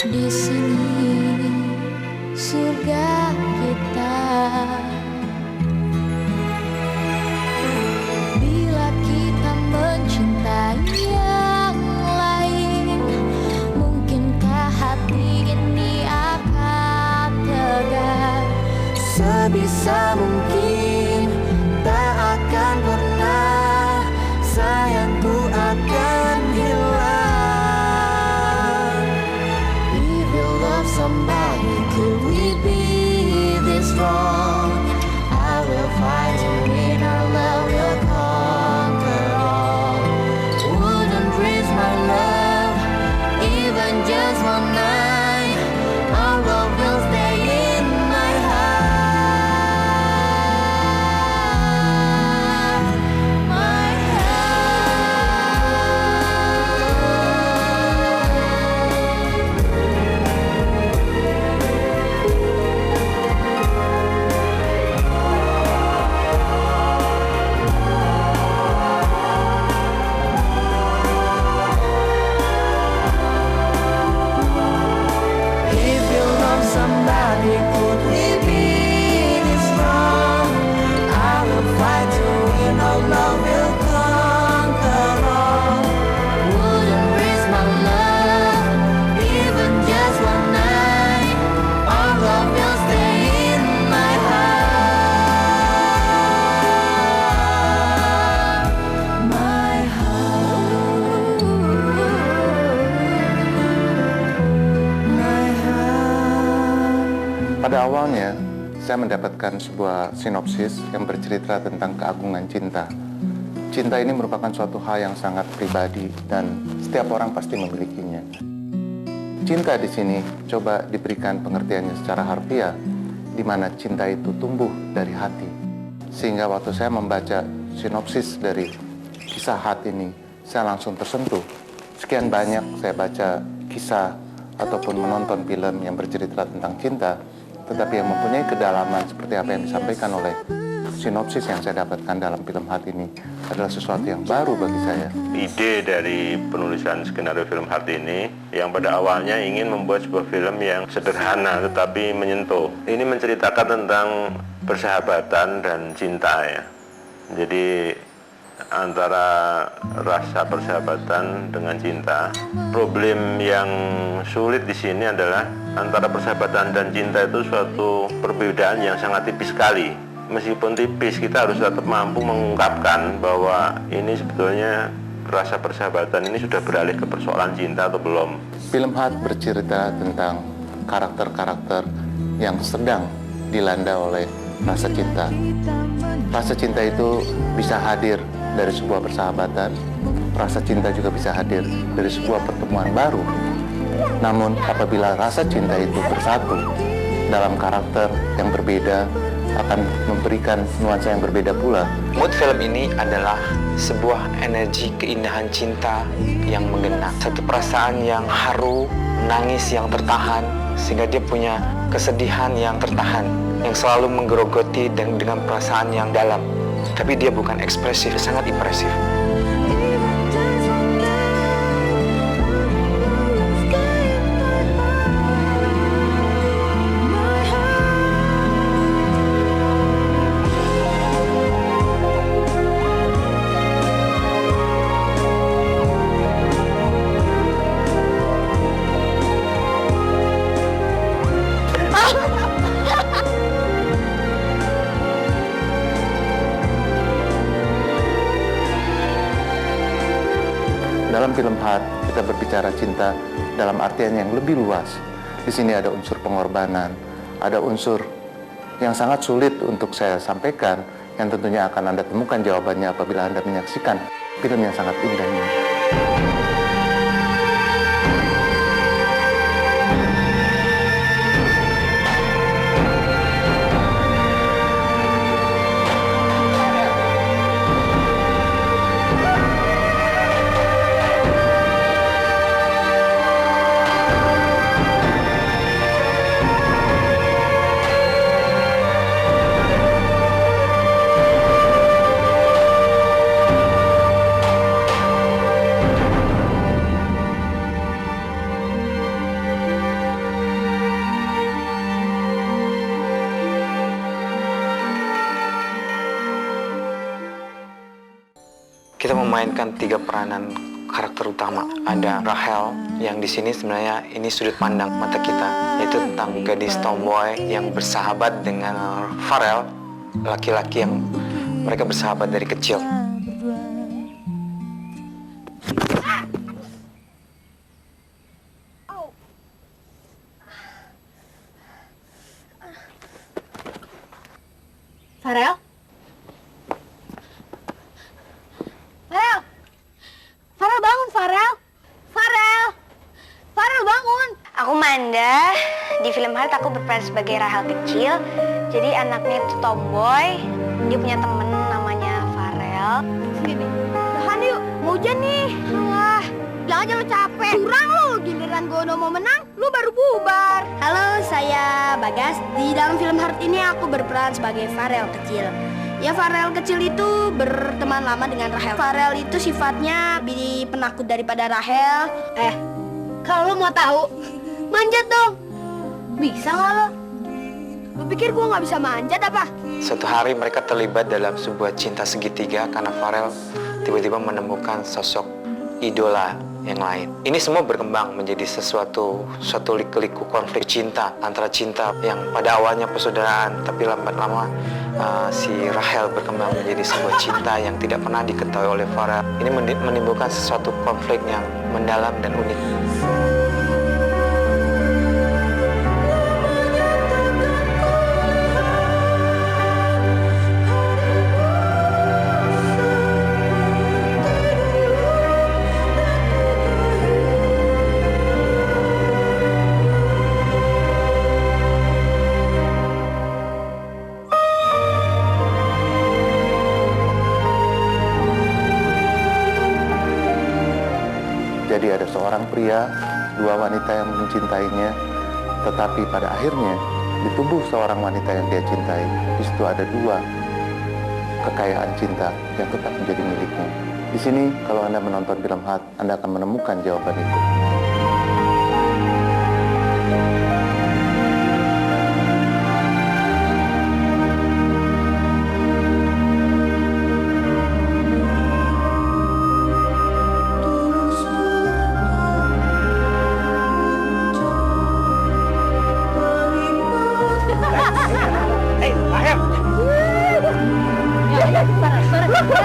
Di sini surga kita. Bila kita mencintai yang lain, mungkinkah hati ini akan tegar? Sebisa mungkin tak akan pernah sayangku akan hilang. If you love somebody, could we be this wrong? I will fight to win, our love will conquer all. Wouldn't risk my love, even just one night. Our love will stay in my heart, my If you love somebody, could we be this wrong? I will fight to win, our love will conquer all. Wouldn't risk my love, even just one night. Our love will stay in my heart, my heart, my heart. Pada awalnya, saya mendapatkan sebuah sinopsis yang bercerita tentang keagungan cinta. Cinta ini merupakan suatu hal yang sangat pribadi dan setiap orang pasti memilikinya. Cinta di sini coba diberikan pengertiannya secara harfiah, di mana cinta itu tumbuh dari hati. Sehingga waktu saya membaca sinopsis dari kisah hati ini, saya langsung tersentuh. Sekian banyak saya baca kisah ataupun menonton film yang bercerita tentang cinta, tetapi yang mempunyai kedalaman seperti apa yang disampaikan oleh sinopsis yang saya dapatkan dalam film Heart ini adalah sesuatu yang baru bagi saya. Ide dari penulisan skenario film Heart ini yang pada awalnya ingin membuat sebuah film yang sederhana tetapi menyentuh. Ini menceritakan tentang persahabatan dan cinta ya. Jadi antara rasa persahabatan dengan cinta. Problem yang sulit di sini adalah antara persahabatan dan cinta itu suatu perbedaan yang sangat tipis sekali. Meskipun tipis, kita harus tetap mampu mengungkapkan bahwa ini sebetulnya rasa persahabatan ini sudah beralih ke persoalan cinta atau belum. Film Heart bercerita tentang karakter-karakter yang sedang dilanda oleh rasa cinta. Rasa cinta itu bisa hadir dari sebuah persahabatan, rasa cinta juga bisa hadir dari sebuah pertemuan baru. Namun apabila rasa cinta itu bersatu dalam karakter yang berbeda, akan memberikan nuansa yang berbeda pula. Mood film ini adalah sebuah energi keindahan cinta yang mengena. Satu perasaan yang haru, nangis yang tertahan, sehingga dia punya kesedihan yang tertahan, yang selalu menggerogoti dengan perasaan yang dalam. Tapi dia bukan ekspresif, sangat impresif. Dalam film Heart, kita berbicara cinta dalam artian yang lebih luas. Di sini ada unsur pengorbanan, ada unsur yang sangat sulit untuk saya sampaikan, yang tentunya akan Anda temukan jawabannya apabila Anda menyaksikan film yang sangat indah ini. memainkan 3 peranan karakter utama. Ada Rahel yang di sini sebenarnya ini sudut pandang mata kita, yaitu tentang gadis tomboy yang bersahabat dengan Farel, laki-laki yang mereka bersahabat dari kecil. Farel? Farel? Farel bangun, Farel! Farel! Farel bangun! Aku Manda, di film Heart aku berperan sebagai Rahel kecil. Jadi anaknya itu tomboy, dia punya temen namanya Farel. Sini nih, tahan yuk, mau hujan nih. Wah, bilang aja lo capek. Curang lo, giliran gue udah mau menang, lo baru bubar. Halo, saya Bagas. Di dalam film Heart ini aku berperan sebagai Farel kecil. Ya, Farel kecil itu berteman lama dengan Rahel. Farel itu sifatnya lebih penakut daripada Rahel. Kalau lo mau tahu, manjat dong. Bisa nggak lo? Lo pikir gue nggak bisa manjat apa? Suatu hari mereka terlibat dalam sebuah cinta segitiga karena Farel tiba-tiba menemukan sosok idola yang lain. Ini semua berkembang menjadi suatu liku-liku konflik cinta antara cinta yang pada awalnya persaudaraan, tapi lambat lama si Rahel berkembang menjadi sebuah cinta yang tidak pernah diketahui oleh Farel. Ini menimbulkan sesuatu konflik yang mendalam dan unik. Jadi ada seorang pria, 2 wanita yang mencintainya, tetapi pada akhirnya di tubuh seorang wanita yang dia cintai, di situ ada 2 kekayaan cinta yang tetap menjadi miliknya. Di sini kalau Anda menonton film Heart, Anda akan menemukan jawaban itu.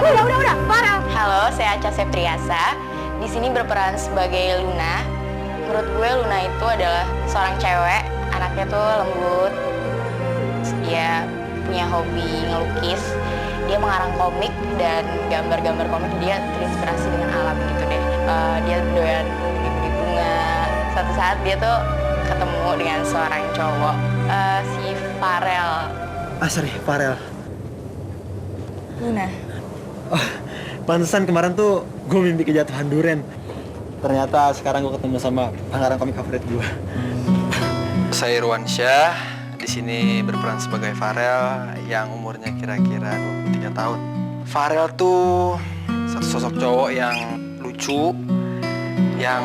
Udah, Farel. Halo, saya Acha Septriasa. Di sini berperan sebagai Luna. Menurut gue Luna itu adalah seorang cewek, anaknya tuh lembut. Dia punya hobi ngelukis. Dia mengarang komik dan gambar-gambar komik dia terinspirasi dengan alam gitu deh. Dia doyan beli bunga. Suatu saat dia tuh ketemu dengan seorang cowok, si Farel. Sorry, Farel. Luna. Pantesan kemarin tuh gue mimpi kejatuhan duren. Ternyata sekarang gue ketemu sama pengarang komik favorit gue. Saya Irwansyah, di sini berperan sebagai Farel yang umurnya kira-kira 23 tahun. Farel tuh satu sosok cowok yang lucu, yang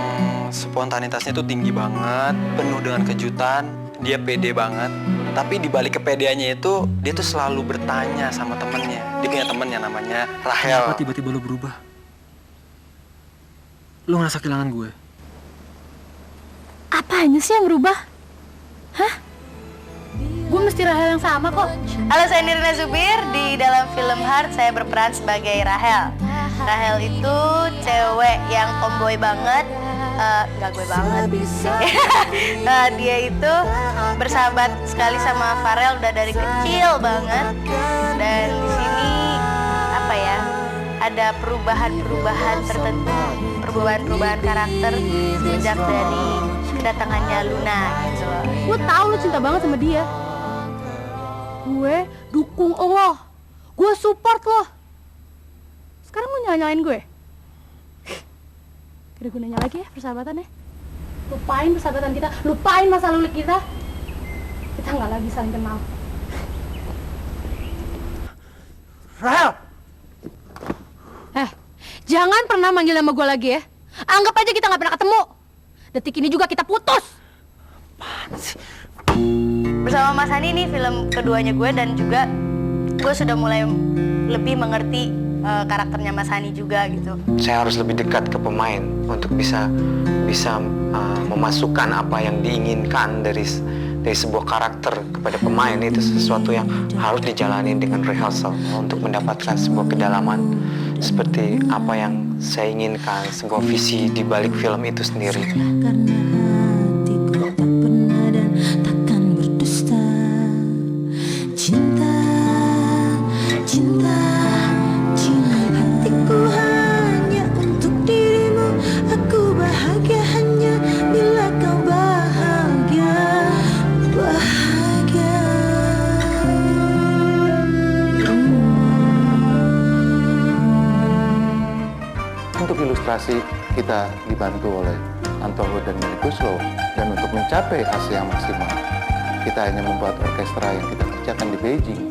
spontanitasnya tuh tinggi banget, penuh dengan kejutan, dia pede banget. Tapi di balik kepedeannya itu, dia tuh selalu bertanya sama temennya. Dia punya temen yang namanya Rahel. Kenapa tiba-tiba lo berubah? Lo ngerasa kehilangan gue? Apanya sih yang berubah? Hah? Gue mesti Rahel yang sama kok. Halo, saya Nirina Zubir. Di dalam film Heart saya berperan sebagai Rahel. Rahel itu cewek yang tomboy banget. Nggak gue banget. Dia itu bersahabat sekali sama Farel udah dari kecil banget. Dan di sini apa ya? Ada perubahan-perubahan tertentu, perubahan karakter sejak dari kedatangannya Luna gitu loh. Gue tahu lo cinta banget sama dia. Gue dukung lo. Gue support lo. Sekarang lo nyalain gue? Gak ada gunanya lagi ya persahabatannya. Lupain persahabatan kita, lupain masa lalu kita. Kita nggak lagi saling kenal. Rahel! Jangan pernah manggil nama gue lagi ya. Anggap aja kita nggak pernah ketemu. Detik ini juga kita putus. Bersama Mas Hani ini film keduanya gue dan juga gue sudah mulai lebih mengerti karakternya Mas Hani juga gitu. Saya harus lebih dekat ke pemain untuk bisa memasukkan apa yang diinginkan dari sebuah karakter kepada pemain. Itu sesuatu yang harus dijalani dengan rehearsal untuk mendapatkan sebuah kedalaman seperti apa yang saya inginkan, sebuah visi di balik film itu sendiri. Karena hatiku tak pernah dan takkan berdusta. Cinta, cinta, cinta. Hatiku hanya untuk dirimu. Aku bahagia hanya bila kau bahagia. Bahagia. Untuk ilustrasi, kita dibantu oleh Antohut dan Melly Guslow. Dan untuk mencapai hasil yang maksimal, kita hanya membuat orkestra yang kita kerjakan di Beijing.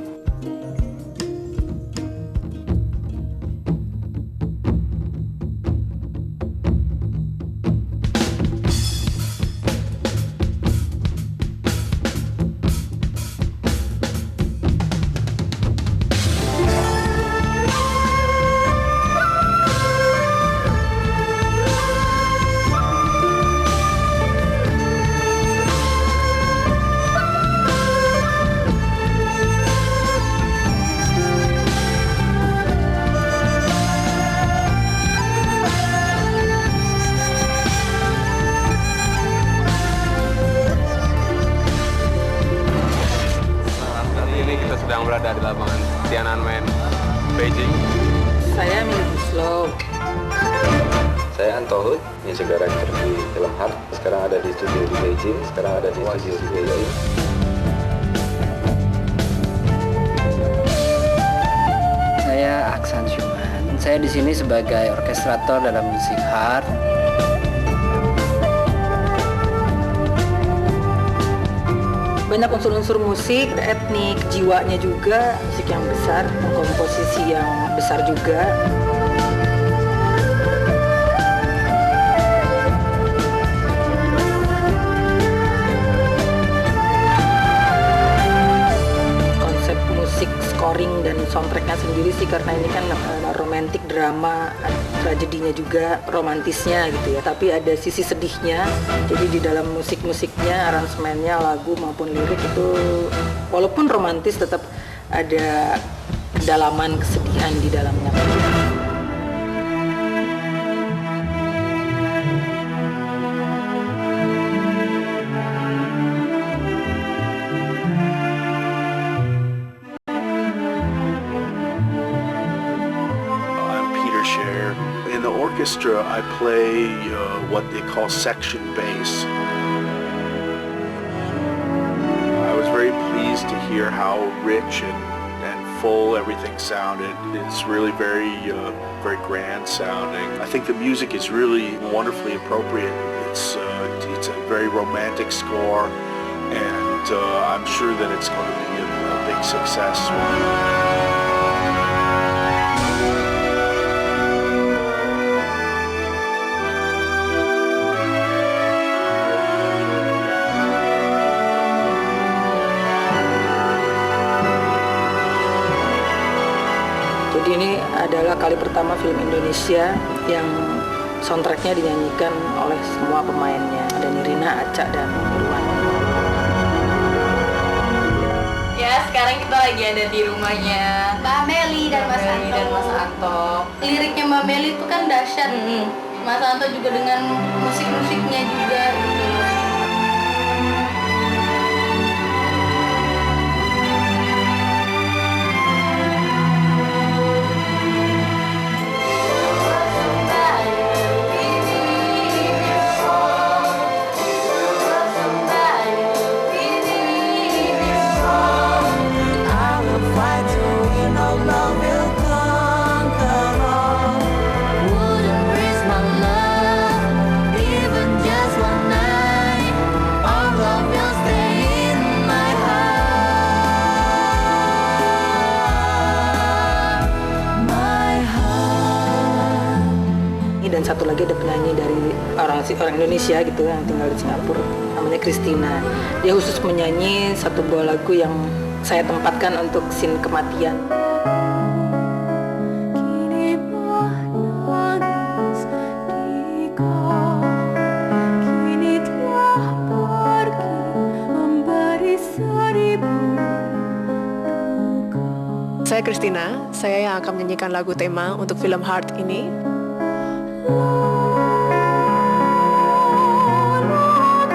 Sedang berada di lapangan Tiananmen, Beijing. Saya Melly Guslow. Saya Antohut, music director di film Heart. Sekarang ada di studio di Beijing, sekarang ada di studio di Beijing. Saya Aksan Syuman. Saya di sini sebagai orkestrator dalam musik Heart. Banyak unsur-unsur musik, etnik, jiwanya juga, musik yang besar, komposisi yang besar juga. Konsep musik, scoring, dan soundtracknya sendiri sih karena ini kan romantic drama, tragedinya juga, romantisnya gitu ya. Tapi ada sisi sedihnya. Jadi di dalam musik-musiknya, aransemennya, lagu maupun lirik itu walaupun romantis tetap ada kedalaman kesedihan di dalamnya. In the orchestra, I play what they call section bass. I was very pleased to hear how rich and full everything sounded. It's really very grand sounding. I think the music is really wonderfully appropriate. It's a very romantic score, and I'm sure that it's going to be a big success. Jadi ini adalah kali pertama film Indonesia yang soundtracknya dinyanyikan oleh semua pemainnya. Ada Nirina, Aca, dan Irwan. Ya, sekarang kita lagi ada di rumahnya Mbak Meli dan Mas Anto. Liriknya Mbak Meli itu kan dahsyat. Mas Anto juga dengan musik-musiknya juga gitu. Dan satu lagi ada penyanyi dari orang Indonesia gitu yang tinggal di Singapura, namanya Christina. Dia khusus menyanyi satu buah lagu yang saya tempatkan untuk scene kematian. Christina, saya yang akan menyanyikan lagu tema untuk film Heart ini.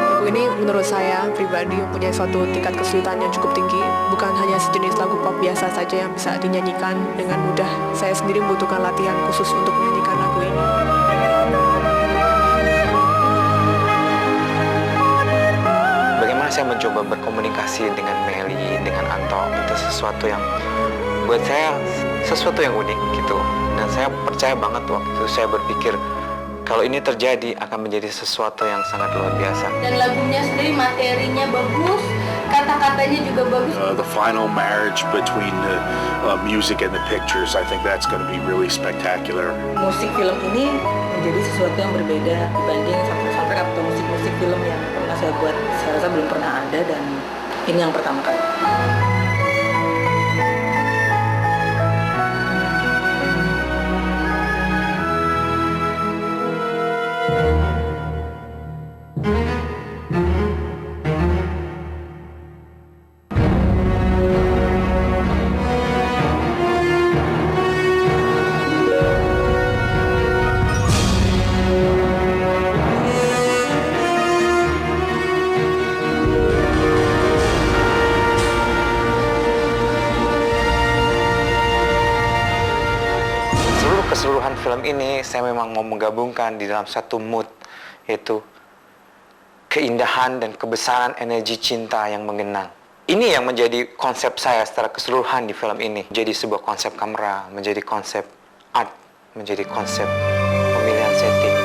Lagu ini menurut saya pribadi mempunyai suatu tingkat kesulitan yang cukup tinggi. Bukan hanya sejenis lagu pop biasa saja yang bisa dinyanyikan dengan mudah. Saya sendiri membutuhkan latihan khusus untuk menyanyikan lagu ini. Bagaimana saya mencoba berkomunikasi dengan Meli, dengan Anto, itu sesuatu yang buat saya sesuatu yang unik gitu. Dan saya percaya banget waktu itu saya berpikir kalau ini terjadi akan menjadi sesuatu yang sangat luar biasa. Dan lagunya sendiri materinya bagus, kata-katanya juga bagus. The final marriage between the music and the pictures, I think that's going to be really spectacular. Musik film ini menjadi sesuatu yang berbeda dibanding soundtrack atau musik-musik film yang pernah saya buat. Saya rasa belum pernah ada dan ini yang pertama kali. Keseluruhan film ini saya memang mau menggabungkan di dalam satu mood, yaitu keindahan dan kebesaran energi cinta yang menggenang. Ini yang menjadi konsep saya secara keseluruhan di film ini. Menjadi sebuah konsep kamera, menjadi konsep art, menjadi konsep pemilihan setting.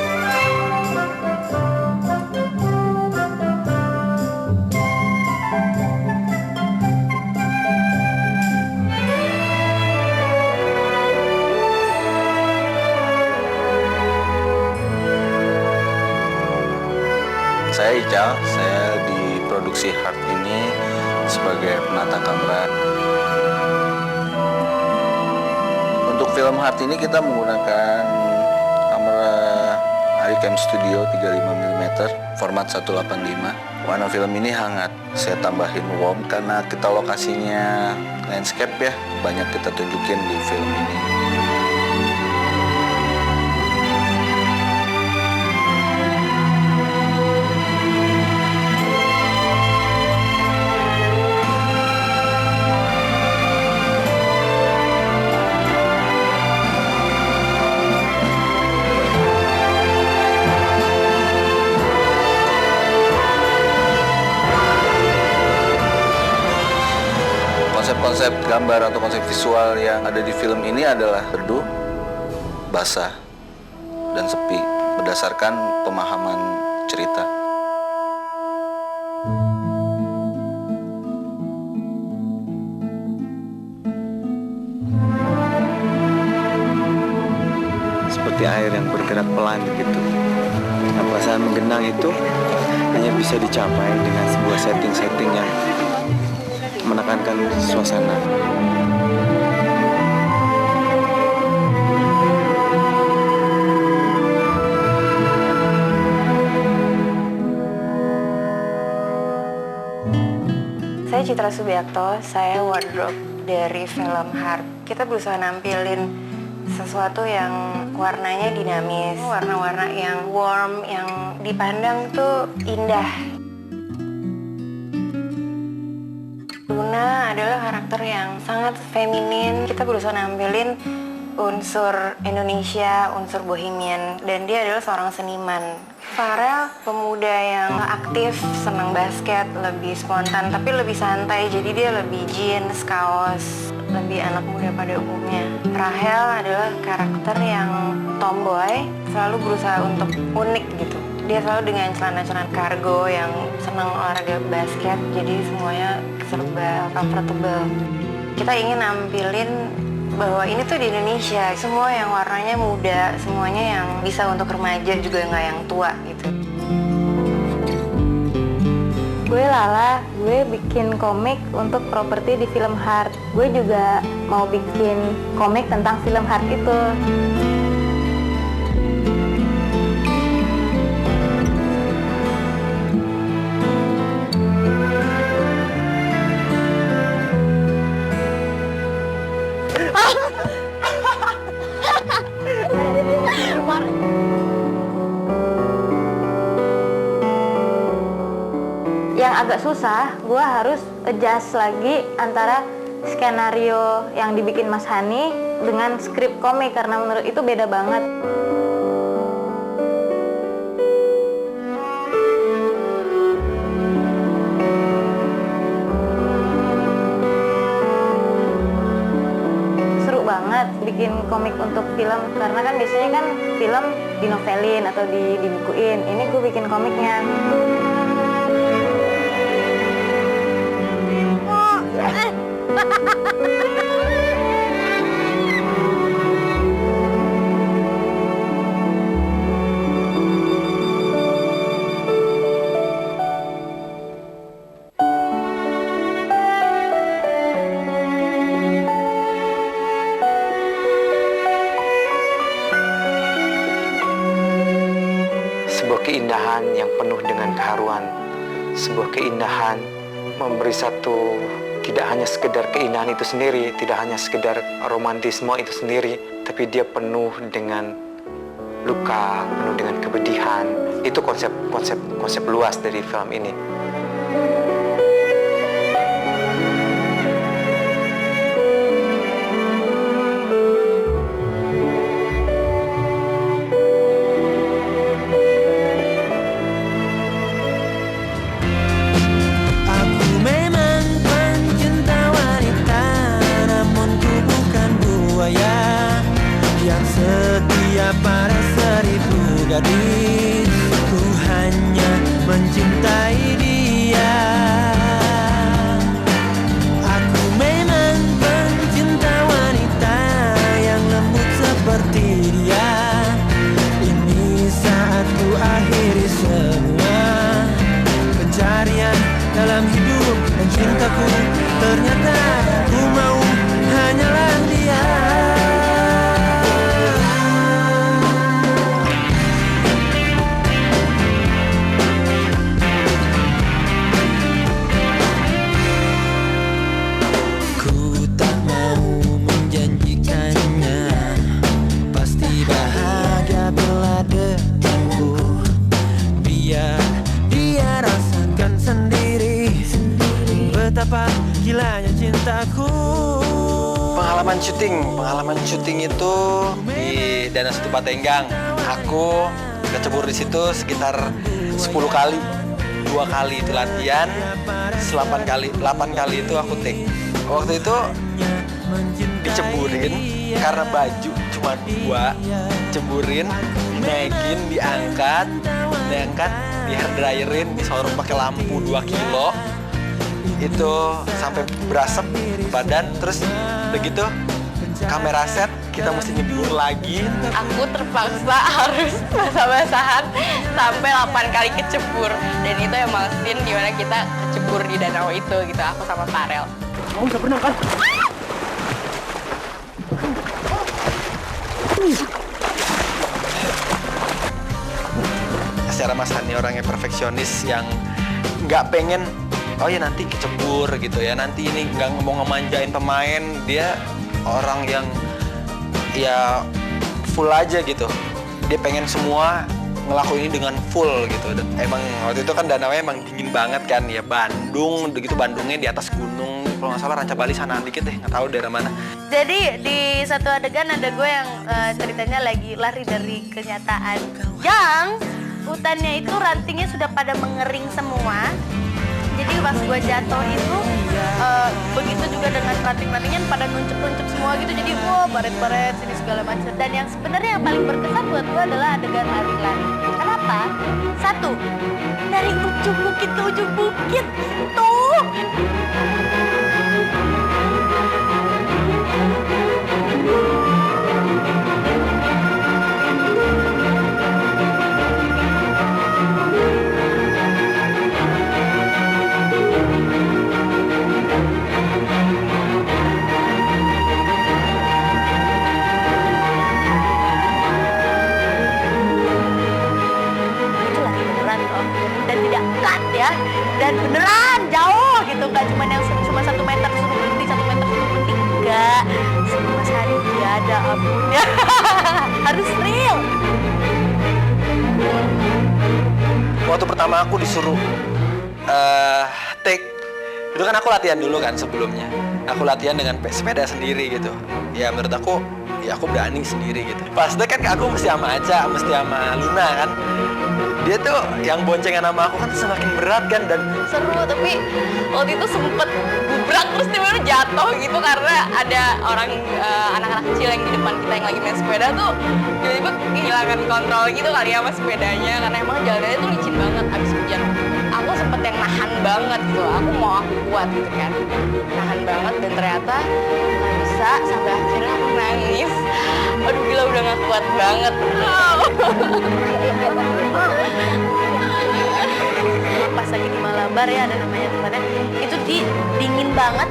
Saya Ical, saya di produksi Heart ini sebagai penata kamera. Untuk film Heart ini kita menggunakan kamera Aricam Studio 35mm format 185. Warna film ini hangat. Saya tambahin warm karena kita lokasinya landscape ya, banyak kita tunjukin di film ini. Konsep gambar atau konsep visual yang ada di film ini adalah teduh, basah, dan sepi berdasarkan pemahaman cerita. Seperti air yang bergerak pelan gitu. Nah, perasaan menggenang itu hanya bisa dicapai dengan sebuah setting-setting yang menekankan suasana. Saya Citra Subiakto, saya wardrobe dari film Heart. Kita berusaha nampilin sesuatu yang warnanya dinamis, warna-warna yang warm, yang dipandang tuh indah. Luna adalah karakter yang sangat feminin. Kita berusaha nampilin unsur Indonesia, unsur bohemian, dan dia adalah seorang seniman. Farel pemuda yang aktif, senang basket, lebih spontan, tapi lebih santai. Jadi dia lebih jeans, kaos, lebih anak muda pada umumnya. Rahel adalah karakter yang tomboy, selalu berusaha untuk unik gitu. Dia selalu dengan celana-celana kargo yang senang olahraga basket, jadi semuanya serba comfortable. Kita ingin nampilin bahwa ini tuh di Indonesia, semua yang warnanya muda, semuanya yang bisa untuk remaja juga nggak yang tua gitu. Gue Lala, gue bikin komik untuk properti di film Heart. Gue juga mau bikin komik tentang film Heart itu. yang agak susah, gue harus adjust lagi antara skenario yang dibikin Mas Hani dengan skrip komik, karena menurut itu beda banget. Seru banget bikin komik untuk film, karena kan biasanya kan film dinovelin atau dibukuin. Ini gue bikin komiknya. Sebuah keindahan yang penuh dengan keharuan, sebuah keindahan memberi satu, tidak hanya sekedar keindahan itu sendiri, tidak hanya sekedar romantisme itu sendiri, tapi dia penuh dengan luka, penuh dengan kepedihan. Itu konsep luas dari film ini. Pada 1000 gadis, ku hanya mencintai dia. Aku memang pencinta wanita yang lembut seperti dia. Ini saat ku akhiri semua pencarian dalam hidup dan cintaku. Ternyata ku mau hanyalah dia. Betapa gilanya cintaku. Pengalaman syuting itu di Danau Stupa Tenggang. Aku kecebur di situ sekitar 10 kali. 2 kali itu latihan, 8 kali itu aku take. Waktu itu diceburin karena baju cuma 2, ceburin, dinaikin, diangkat, di hair dryerin, disorot pakai lampu 2 kilo. Itu sampai berasap badan, terus begitu kamera set kita mesti nyebur lagi. Aku terpaksa harus basah-basahan sampai 8 kali kecebur, dan itu emang scene dimana kita kecebur di danau itu gitu, aku sama Farel. Kamu nggak pernah kan? Secara Mas Hani orangnya perfeksionis yang nggak pengen oh ya nanti kecebur gitu ya, nanti ini nggak mau ngemanjain pemain. Dia orang yang ya full aja gitu, dia pengen semua ngelakuin ini dengan full gitu. Emang waktu itu kan danaunya emang dingin banget kan ya, Bandung begitu, Bandungnya di atas gunung, kalau nggak salah Ranca Bali sana dikit deh, nggak tahu daerah mana. Jadi di satu adegan ada gue yang ceritanya lagi lari dari kenyataan, yang hutannya itu rantingnya sudah pada mengering semua. Jadi pas gue jatuh itu begitu juga dengan ranting-rantingnya pada nunjuk-nunjuk semua gitu. Jadi baret-baret sini segala macam. Dan yang sebenarnya yang paling berkesan buat gue adalah adegan lari-lari. Kenapa? 1, dari ujung bukit ke ujung bukit gitu. Dan beneran jauh gitu, nggak cuma yang cuma 1 meter suruh berhenti, 1 meter suruh berhenti, enggak. Semua hari dia ada ampunnya. Harus real. Waktu pertama aku disuruh take itu kan aku latihan dulu kan sebelumnya. Aku latihan dengan sepeda sendiri gitu. Ya menurut aku, ya aku berani sendiri gitu. Pas itu kan aku mesti sama Aca, mesti sama Luna kan. Dia tuh yang boncengan sama aku kan semakin berat kan, dan Seru, tapi waktu itu sempet gubrak terus tiba-tiba jatuh gitu karena ada orang anak-anak kecil yang di depan kita yang lagi main sepeda tuh tiba-tiba kehilangan kontrol gitu kali ya sama sepedanya, karena emang jalannya tuh licin banget abis hujan. Aku sempet yang nahan banget gitu, aku mau aku kuat gitu kan, nahan banget, dan ternyata nggak bisa, sampai akhirnya aku nangis. Aduh gila, udah gak kuat banget. Pas lagi di Malabar ya, ada namanya tempatnya, itu dingin banget,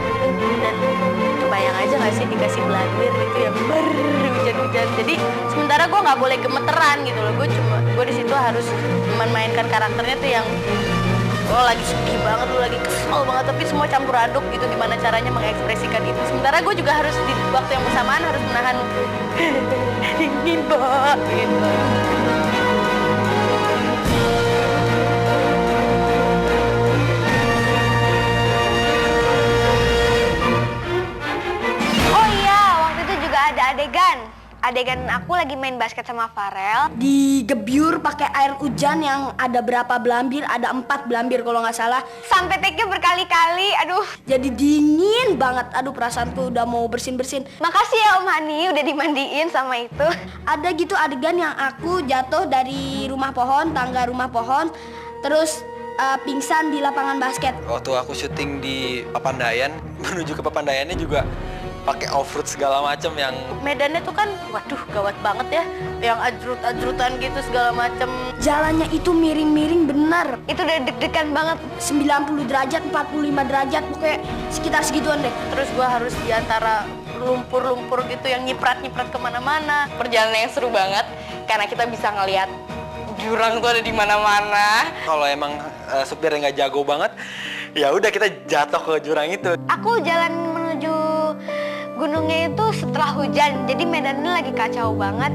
dan kebayang aja gak sih dikasih blender gitu ya, hujan-hujan. Jadi sementara gue nggak boleh gemeteran gitu loh, gue di situ harus memainkan karakternya tuh yang lo lagi sedih banget, lo lagi kesel banget, tapi semua campur aduk gitu, gimana caranya mengekspresikan itu. Sementara gue juga harus di waktu yang bersamaan harus menahan dingin banget gitu. Oh iya, waktu itu juga ada adegan aku lagi main basket sama Farel, digebyur pakai air hujan yang ada berapa belambir, ada 4 belambir kalau nggak salah, sampai take-nya berkali-kali. Aduh, jadi dingin banget. Aduh, perasaanku udah mau bersin-bersin. Makasih ya Om Hani udah dimandiin sama itu. Ada gitu adegan yang aku jatuh dari rumah pohon, tangga rumah pohon, terus pingsan di lapangan basket. Waktu aku syuting di Papandayan, menuju ke Papandayannya juga pakai off-road segala macam yang medannya tuh kan, waduh gawat banget ya, yang ajrut-ajrutan gitu segala macam. Jalannya itu miring-miring bener. Itu udah deg-degan banget. 90 derajat, 45 derajat, pokoknya sekitar segituan deh. Terus gua harus di antara lumpur-lumpur gitu yang nyiprat-nyiprat kemana-mana. Perjalanan yang seru banget karena kita bisa ngelihat jurang tuh ada di mana-mana. Kalau emang supirnya nggak jago banget, ya udah kita jatuh ke jurang itu. Aku jalan menuju gunungnya itu setelah hujan, jadi medannya lagi kacau banget.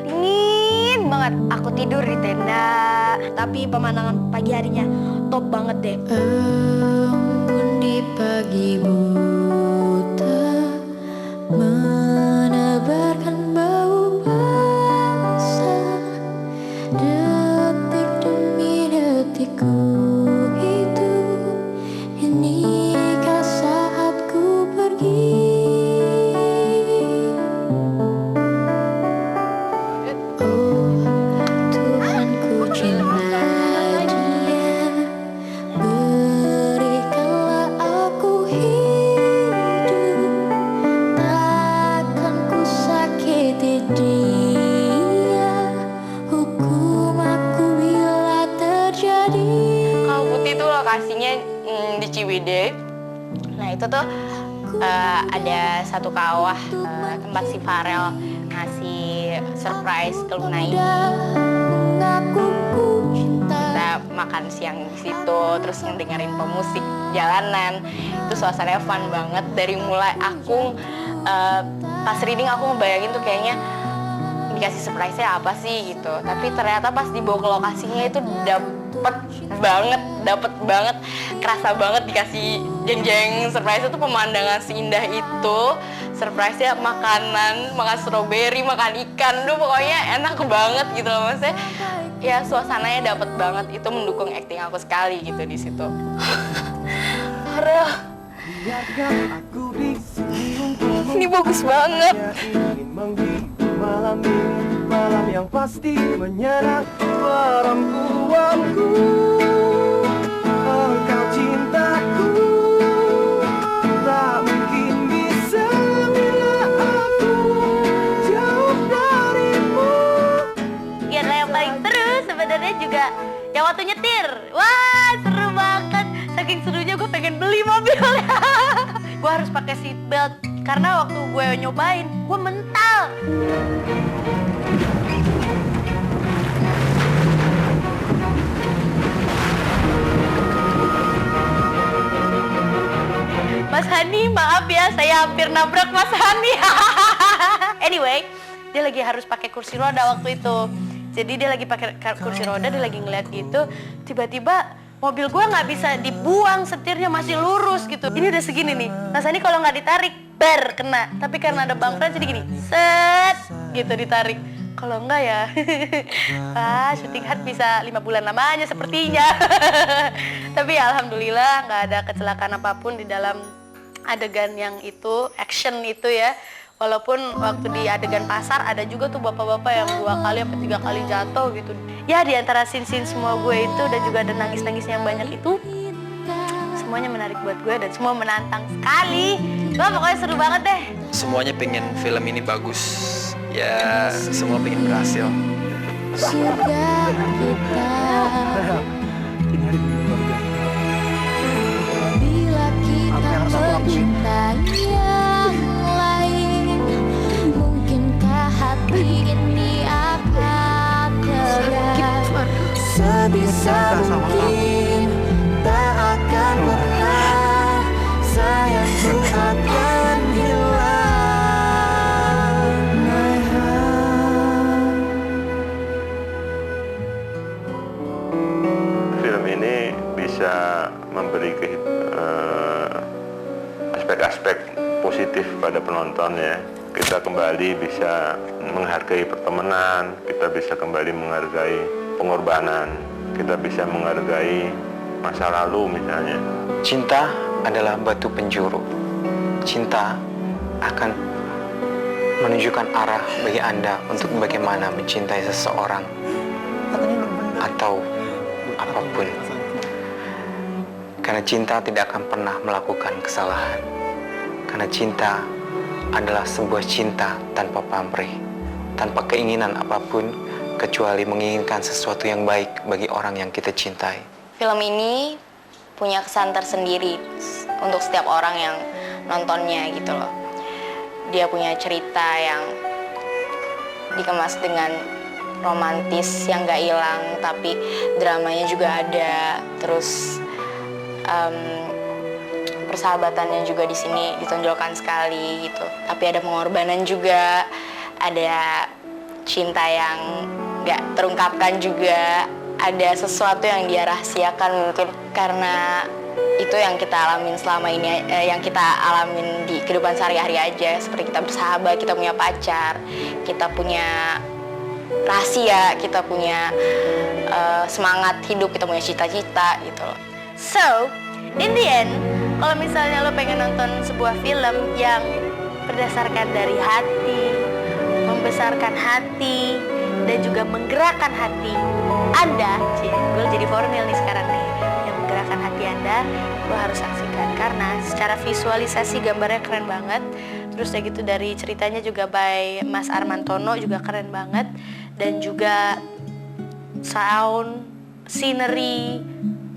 Dingin banget. Aku tidur di tenda, tapi pemandangan pagi harinya top banget deh. Embun di pagi buta menebarkan bau basah, detik demi detikku hidup. Inikah saatku pergi? Oh Tuhan, ku cinta Dia, berikanlah aku hidup. Takkan ku sakiti Dia, hukum aku bila terjadi. Kawah Putih itu lokasinya di Ciwidey. Nah itu tuh ada satu kawah tempat si Farel ngasih surprise ke Luna ini. Kita makan siang di situ, terus ngedengerin pemusik jalanan. Itu suasananya fun banget. Dari mulai aku pas reading aku ngebayangin tuh kayaknya dikasih surprise-nya apa sih gitu. Tapi ternyata pas dibawa ke lokasinya itu dapet banget, kerasa banget dikasih jeng-jeng surprise itu, pemandangan seindah itu, surprise-nya makan strawberry, makan ikan, pokoknya enak banget gitu loh, maksudnya ya suasananya dapet banget, itu mendukung acting aku sekali gitu di situ. Farel, ini bagus banget. Malam ini, malam yang pasti menyerang perempuanku. Engkau cintaku, tak mungkin bisa bila aku jauh darimu. Karena yang paling seru sebenarnya juga yang waktu nyetir. Wah, seru banget. Saking serunya gue pengen beli mobilnya. Gue harus pakai seat belt karena waktu gue nyobain, gue mental. Mas Hani, maaf ya, saya hampir nabrak Mas Hani. Anyway, dia lagi harus pakai kursi roda waktu itu. Jadi dia lagi pakai kursi roda, dia lagi ngeliat gitu, tiba-tiba mobil gue nggak bisa dibuang, setirnya masih lurus gitu. Ini udah segini nih, rasanya kalau nggak ditarik, kena. Tapi karena ada Bang Frans jadi gini, set gitu ditarik. Kalau enggak ya, syuting Heart bisa 5 bulan lamanya sepertinya. Tapi alhamdulillah nggak ada kecelakaan apapun di dalam adegan yang itu, action itu ya. Walaupun waktu di adegan pasar ada juga tuh bapak-bapak yang 2 kali atau 3 kali jatuh gitu. Ya di antara scene-scene semua gue itu dan juga ada nangis-nangis yang banyak itu, semuanya menarik buat gue dan semua menantang sekali. Wah pokoknya seru banget deh. Semuanya pengen film ini bagus. Ya semua pengen berhasil. Surga kita. Bila kita mencintai yang lain, mungkinkah hati ini akan tegar? Sebisa mungkin tak akan pernah sayangku akan hilang. Film ini bisa memberi aspek-aspek positif pada penonton ya. Kita kembali bisa menghargai pertemanan, kita bisa kembali menghargai pengorbanan, kita bisa menghargai masa lalu misalnya. Cinta adalah batu penjuru. Cinta akan menunjukkan arah bagi Anda untuk bagaimana mencintai seseorang atau apapun. Karena cinta tidak akan pernah melakukan kesalahan. Karena cinta adalah sebuah cinta tanpa pamrih, tanpa keinginan apapun kecuali menginginkan sesuatu yang baik bagi orang yang kita cintai. Film ini punya kesan tersendiri untuk setiap orang yang nontonnya gitu loh. Dia punya cerita yang dikemas dengan romantis yang gak hilang, tapi dramanya juga ada. Terus persahabatannya juga di sini ditonjolkan sekali gitu. Tapi ada pengorbanan juga, ada cinta yang gak terungkapkan juga, ada sesuatu yang dia rahasiakan mungkin karena itu yang kita alamin selama ini, yang kita alamin di kehidupan sehari-hari aja. Seperti kita bersahabat, kita punya pacar, kita punya rahasia, kita punya semangat hidup, kita punya cita-cita gitu loh. So, in the end, kalau misalnya lo pengen nonton sebuah film yang berdasarkan dari hati, membesarkan hati, dan juga menggerakkan hati Anda, gue jadi formil nih sekarang nih, yang menggerakkan hati Anda, lo harus saksikan karena secara visualisasi gambarnya keren banget. Terus ya gitu dari ceritanya juga by Mas Armantono juga keren banget, dan juga sound, scenery,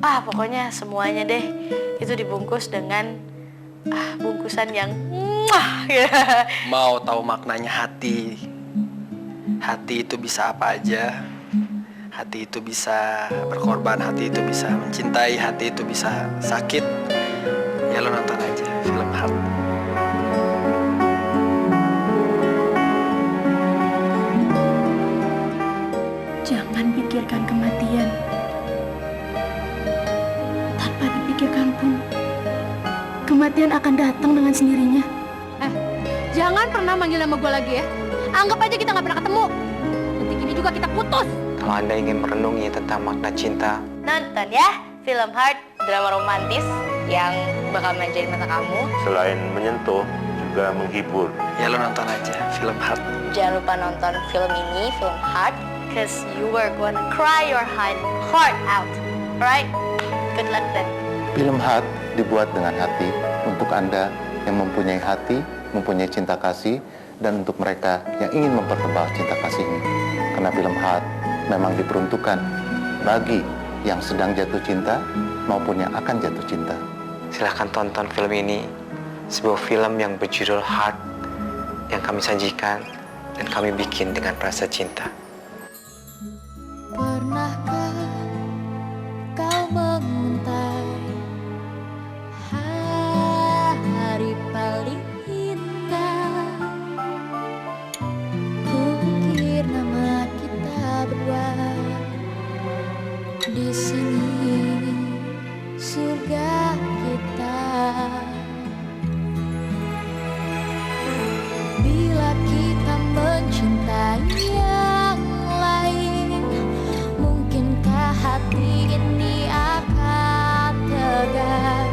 pokoknya semuanya deh itu dibungkus dengan bungkusan yang Mau tahu maknanya hati? Hati itu bisa apa aja. Hati itu bisa berkorban, hati itu bisa mencintai, hati itu bisa sakit. Ya lo nonton aja film Heart. Jangan pikirkan kematian. Tanpa dipikirkan pun, kematian akan datang dengan sendirinya. Jangan pernah manggil nama gue lagi ya. Anggap aja kita nggak pernah ketemu. Detik ini juga kita putus. Kalau Anda ingin merenungi tentang makna cinta, nonton ya film Heart, drama romantis yang bakal menjadi mata kamu. Selain menyentuh, juga menghibur. Ya lo nonton aja film Heart. Jangan lupa nonton film ini, film Heart, because you were gonna cry your heart out, right? Good luck then. Film Heart dibuat dengan hati untuk Anda yang mempunyai hati, mempunyai cinta kasih, dan untuk mereka yang ingin mempertebal cinta kasihnya. Karena film Heart memang diperuntukkan bagi yang sedang jatuh cinta maupun yang akan jatuh cinta. silahkan tonton film ini. Sebuah film yang berjudul Heart yang kami sajikan dan kami bikin dengan rasa cinta. Pernahkah kau menguntai hari paling indah? Kukir nama kita berdua di sini. surga kita. Bila kita mencintai yang lain, mungkinkah hati ini akan tegar?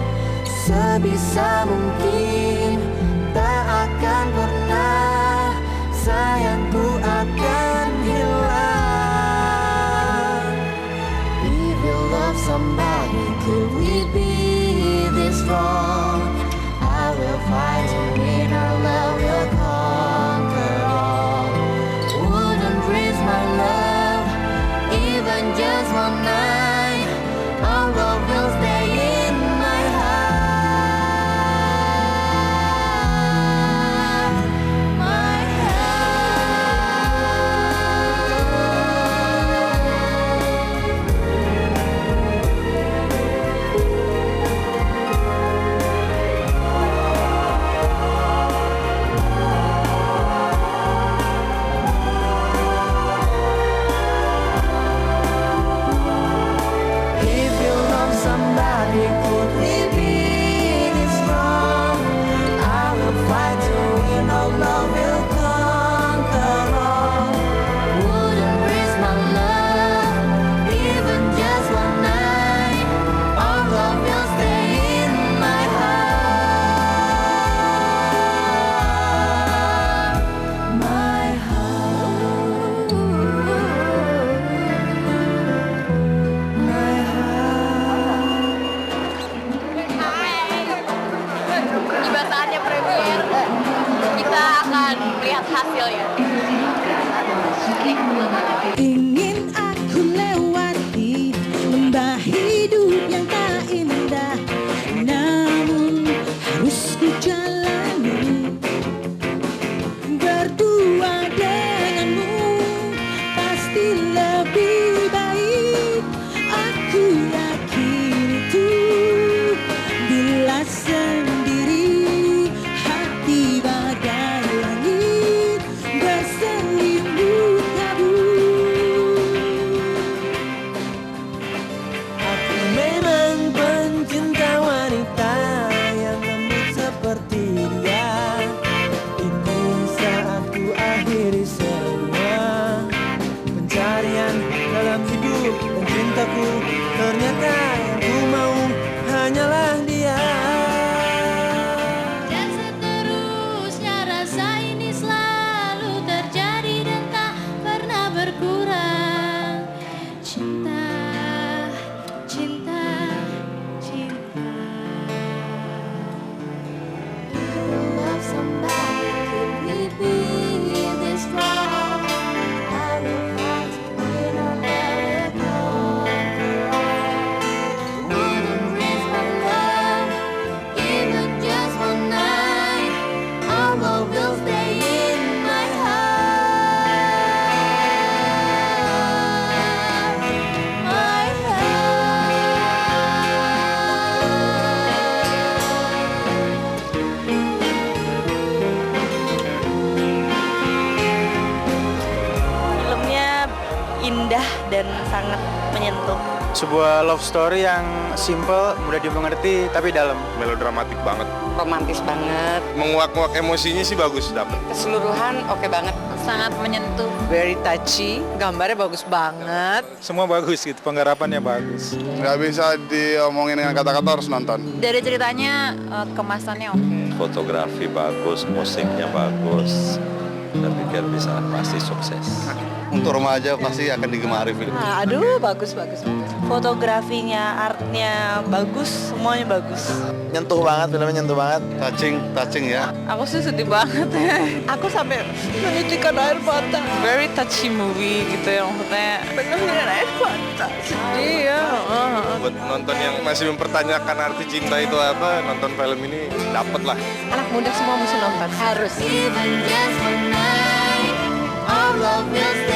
Sebisa mungkin tak akan pernah sayangku akan hilang. If you love somebody, could we be this wrong? I will fight to win our love will conquer all. Wouldn't risk my love, even just one night. Our love will stay in my heart, my If you love somebody, could we be this wrong? I will fight to win, our love will conquer all. Wouldn't risk my love, even just one night. Our love will stay in my heart, my heart, my Tiba saatnya premier, kita akan melihat hasilnya. Ingin aku lewati lembah hidup yang tak indah, namun harus ku jalani. Berdua denganmu pasti lebih baik. Aku yakin itu. Bila sendiri hati bagai langit berselimut kabut. Aku memang pencinta wanita yang lembut seperti dia. Ini saatku akhiri semua pencarian dalam hidup dan cintaku. Ternyata yang ku mau hanyalah dia. Dan seterusnya rasa ini selalu terjadi dan tak pernah berkurang. Cinta, cinta, cinta. If you love somebody, could we be this wrong? I will fight to win our love will conquer all. Wouldn't risk my love, even just one night. Our love will stay in my heart, my Filmnya indah dan sangat menyentuh. Sebuah love story yang simple, mudah dimengerti, tapi dalam. Melodramatik banget. Romantis banget. Menguak-nguak emosinya sih bagus dapet. Keseluruhan oke banget. Sangat menyentuh. Very touchy. Gambarnya bagus banget. Semua bagus gitu, penggarapannya bagus. Nggak bisa diomongin dengan kata-kata, harus nonton. Dari ceritanya, kemasannya oke. Fotografi bagus, musiknya bagus. Saya pikir bisa pasti sukses. Untuk remaja pasti akan digemari film. Aduh, bagus. Fotografinya, artnya bagus, semuanya bagus. Nyentuh banget, filmnya nyentuh banget. Touching ya. Aku sih sedih banget. Aku sampai menitikkan air mata. Very touchy movie gitu ya, maksudnya bener-bener air mata. Sedih ya. Buat nonton yang masih mempertanyakan arti cinta itu apa, nonton film ini dapet lah. Anak muda semua mesti nonton. Harus. Even just one night, our love will stay